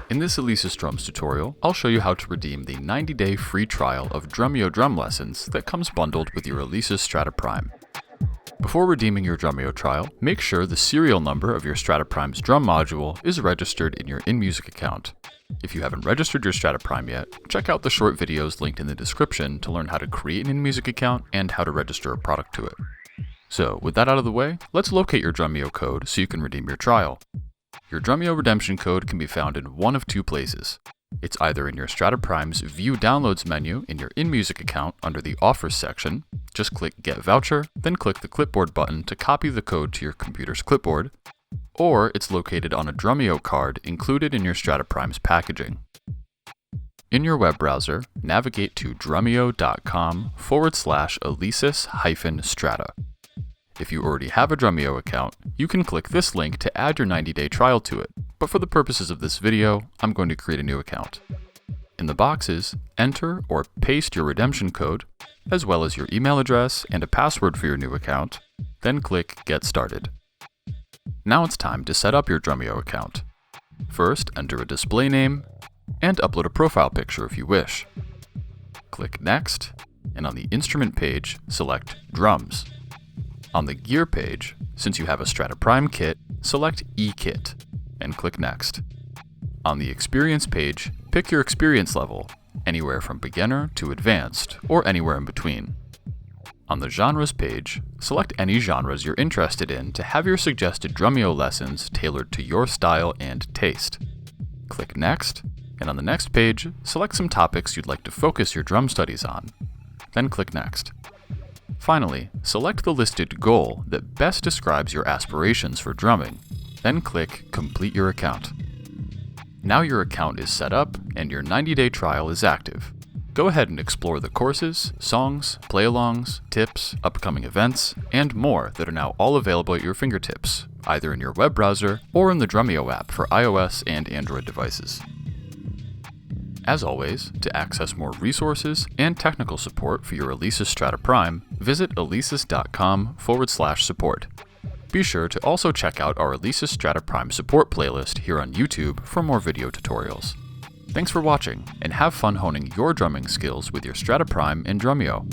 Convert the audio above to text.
In this Alesis Drums tutorial, I'll show you how to redeem the 90-day free trial of Drumeo drum lessons that comes bundled with your Alesis Strata Prime. Before redeeming your Drumeo trial, make sure the serial number of your Strata Prime's drum module is registered in your InMusic account. If you haven't registered your Strata Prime yet, check out the short videos linked in the description to learn how to create an InMusic account and how to register a product to it. So, with that out of the way, let's locate your Drumeo code so you can redeem your trial. Your Drumeo redemption code can be found in one of two places. It's either in your Strata Prime's View Downloads menu in your InMusic account under the Offers section. Just click Get Voucher, then click the Clipboard button to copy the code to your computer's clipboard, or it's located on a Drumeo card included in your Strata Prime's packaging. In your web browser, navigate to drumeo.com/Alesis-Strata. If you already have a Drumeo account, you can click this link to add your 90-day trial to it, but for the purposes of this video, I'm going to create a new account. In the boxes, enter or paste your redemption code, as well as your email address and a password for your new account, then click Get Started. Now it's time to set up your Drumeo account. First, enter a display name, and upload a profile picture if you wish. Click Next, and on the instrument page, select Drums. On the gear page, since you have a Strata Prime kit, select E-Kit, and click Next. On the experience page, pick your experience level, anywhere from beginner to advanced, or anywhere in between. On the genres page, select any genres you're interested in to have your suggested Drumeo lessons tailored to your style and taste. Click Next, and on the next page, select some topics you'd like to focus your drum studies on. Then click Next. Finally, select the listed goal that best describes your aspirations for drumming, then click Complete Your Account. Now your account is set up and your 90-day trial is active. Go ahead and explore the courses, songs, play-alongs, tips, upcoming events, and more that are now all available at your fingertips, either in your web browser or in the Drumeo app for iOS and Android devices. As always, to access more resources and technical support for your Alesis Strata Prime, visit alesis.com/support. Be sure to also check out our Alesis Strata Prime support playlist here on YouTube for more video tutorials. Thanks for watching, and have fun honing your drumming skills with your Strata Prime and Drumeo.